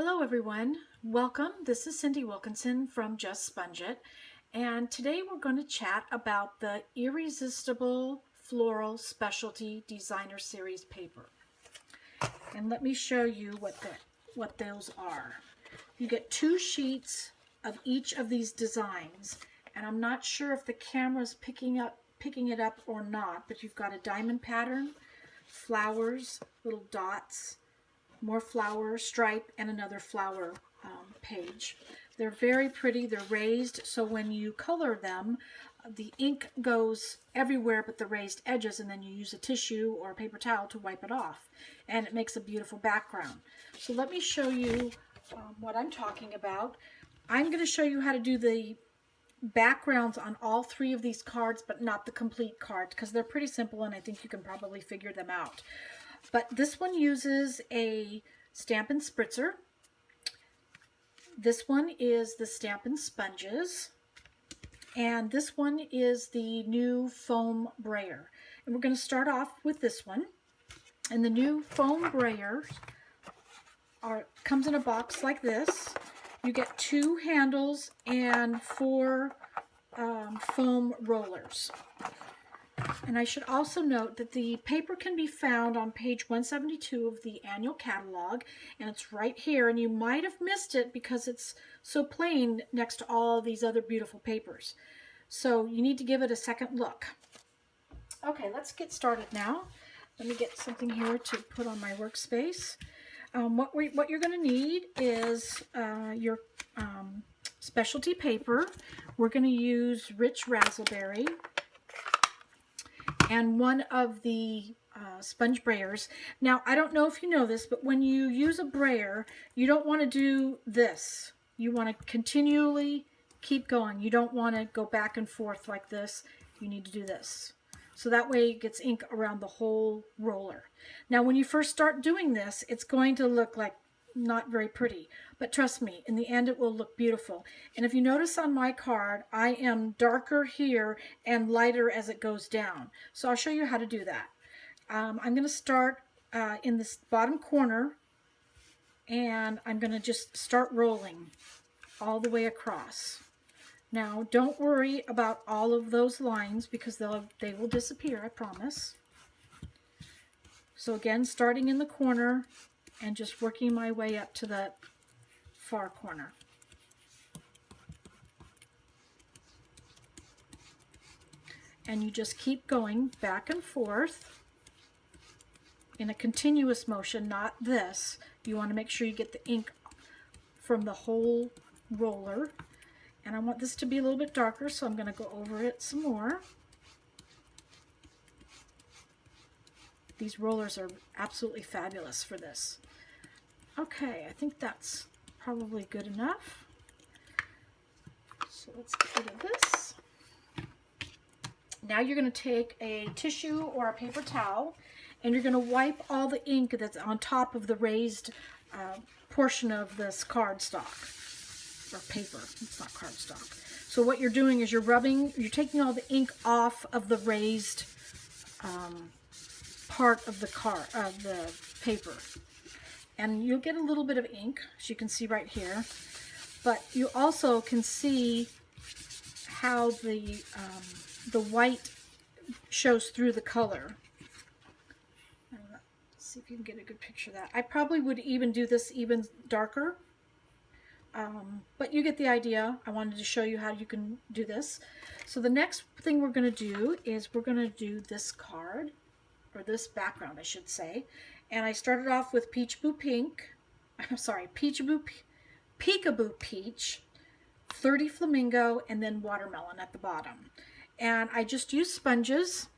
Hello everyone, welcome. This is Cindee Wilkinson from Just Sponge It, and today we're going to chat about the Irresistible Floral Specialty Designer Series paper. And let me show you what those are. You get 2 sheets of each of these designs, and I'm not sure if the camera's picking it up or not, but you've got a diamond pattern, flowers, little dots, more flower stripe, and another flower page. They're very pretty. They're raised, so when you color them, the ink goes everywhere but the raised edges, and then you use a tissue or a paper towel to wipe it off, and it makes a beautiful background. So let me show you what I'm talking about. I'm going to show you how to do the backgrounds on all 3 of these cards, but not the complete cards, because they're pretty simple and I think you can probably figure them out. But this one uses a Stampin' Spritzer. This one is the Stampin' Sponges. And this one is the new foam brayer. And we're going to start off with this one. And the new foam brayer comes in a box like this. You get 2 handles and 4 foam rollers. And I should also note that the paper can be found on page 172 of the annual catalog, and it's right here, and you might have missed it because it's so plain next to all these other beautiful papers. So you need to give it a second look. Okay, let's get started now. Let me get something here to put on my workspace. What you're going to need is your specialty paper. We're going to use Rich Razzleberry and one of the sponge brayers. Now, I don't know if you know this, but when you use a brayer, you don't want to do this. You want to continually keep going. You don't want to go back and forth like this. You need to do this. So that way it gets ink around the whole roller. Now, when you first start doing this, it's going to look like not very pretty, but trust me, in the end it will look beautiful. And if you notice on my card, I am darker here and lighter as it goes down. So I'll show you how to do that. I'm going to start in this bottom corner, and I'm going to just start rolling all the way across. Now, don't worry about all of those lines because they will disappear, I promise. So again, starting in the corner and just working my way up to the far corner. And you just keep going back and forth in a continuous motion, not this. You want to make sure you get the ink from the whole roller. And I want this to be a little bit darker, so I'm going to go over it some more. These rollers are absolutely fabulous for this. Okay, I think that's probably good enough. So let's get rid of this. Now you're going to take a tissue or a paper towel, and you're going to wipe all the ink that's on top of the raised portion of this cardstock, or paper. It's not cardstock. So what you're doing is you're taking all the ink off of the raised part of the paper. And you'll get a little bit of ink, as you can see right here, but you also can see how the white shows through the color. Let's see if you can get a good picture of that. I probably would even do this even darker, but you get the idea. I wanted to show you how you can do this. So the next thing we're going to do is we're going to do this card, or this background, I should say. And I started off with PEEKABOO Peach, 30 Flamingo, and then Watermelon at the bottom. And I just used sponges.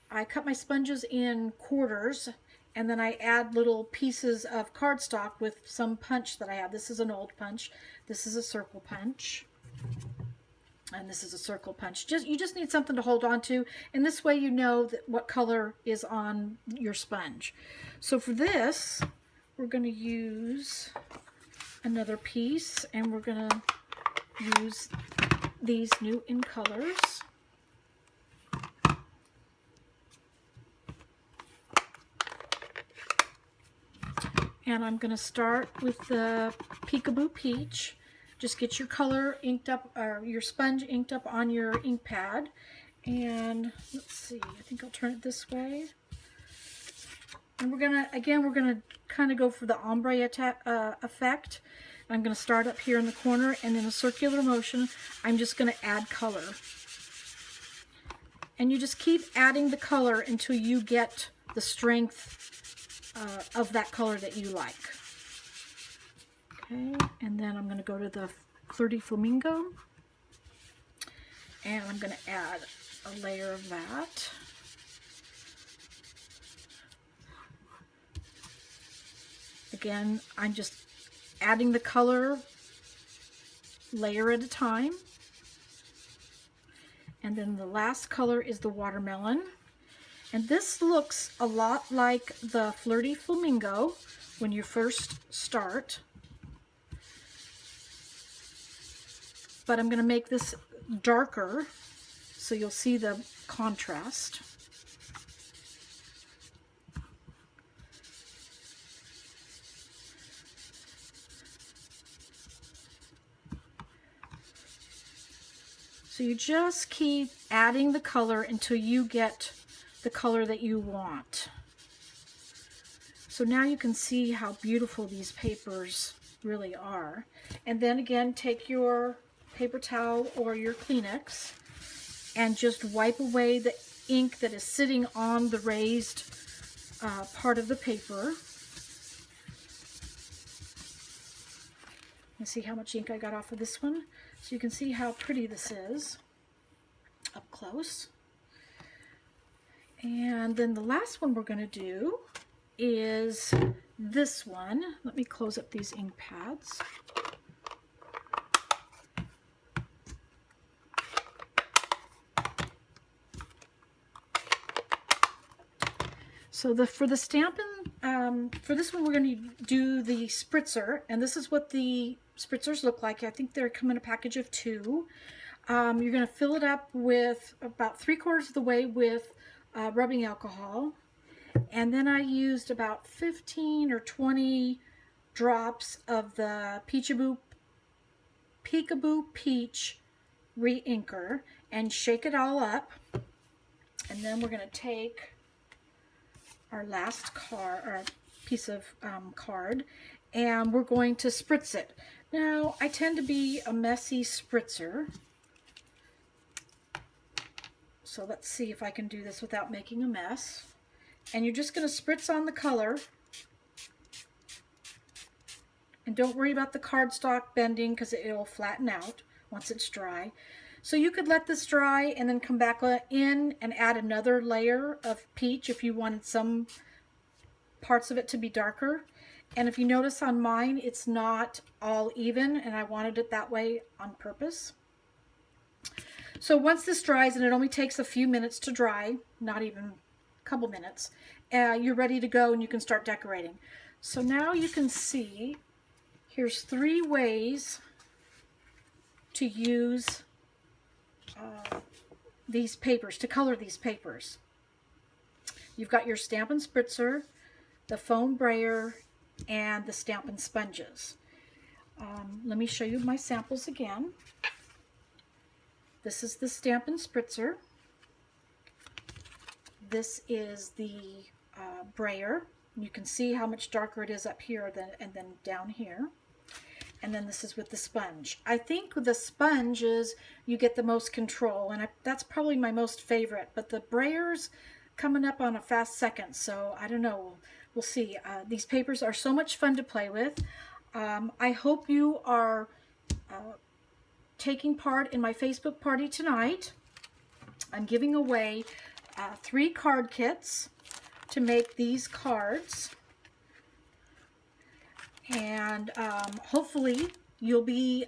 I cut my sponges in quarters, and then I add little pieces of cardstock with some punch that I have. This is an old punch. This is a circle punch. And this is a circle punch. You just need something to hold on to, and this way you know what color is on your sponge. So for this, we're going to use another piece, and we're going to use these new in colors. And I'm going to start with the PEEKABOO Peach. Just get your color inked up, or your sponge inked up on your ink pad. And let's see, I think I'll turn it this way. And we're gonna kind of go for the ombre effect. I'm gonna start up here in the corner, and in a circular motion, I'm just gonna add color. And you just keep adding the color until you get the strength of that color that you like. Okay, and then I'm gonna go to the Flirty Flamingo, and I'm gonna add a layer of that. Again, I'm just adding the color layer at a time. And then the last color is the watermelon. And this looks a lot like the Flirty Flamingo when you first start. But I'm going to make this darker so you'll see the contrast. So you just keep adding the color until you get the color that you want. So now you can see how beautiful these papers really are. And then again, take your paper towel or your Kleenex and just wipe away the ink that is sitting on the raised part of the paper. Let's see how much ink I got off of this one. So you can see how pretty this is up close. And then the last one we're going to do is this one. Let me close up these ink pads. So for the Stampin', for this one we're going to do the spritzer, and this is what the spritzers look like. I think they come in a package of 2. You're going to fill it up with about 3/4 of the way with rubbing alcohol, and then I used about 15 or 20 drops of the PEEKABOO Peach re-inker and shake it all up. And then we're going to take our last card, or piece of card, and we're going to spritz it. Now, I tend to be a messy spritzer, so let's see if I can do this without making a mess. And you're just going to spritz on the color, and don't worry about the cardstock bending because it'll flatten out once it's dry. So you could let this dry and then come back in and add another layer of peach if you wanted some parts of it to be darker. And if you notice on mine, it's not all even, and I wanted it that way on purpose. So once this dries, and it only takes a few minutes to dry, not even a couple minutes, you're ready to go and you can start decorating. So now you can see, here's 3 ways to use these papers, to color these papers. You've got your Stampin' Spritzer, the foam brayer, and the Stampin' Sponges. Let me show you my samples again. This is the Stampin' Spritzer. This is the brayer. You can see how much darker it is up here and then down here. And then this is with the sponge. I think with the sponges you get the most control, and that's probably my most favorite, but the brayer's coming up on a fast second, so I don't know. We'll see. These papers are so much fun to play with. I hope you are taking part in my Facebook party tonight. I'm giving away 3 card kits to make these cards. And hopefully you'll be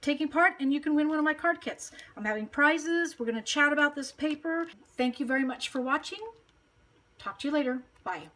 taking part and you can win one of my card kits. I'm having prizes. We're going to chat about this paper. Thank you very much for watching. Talk to you later. Bye.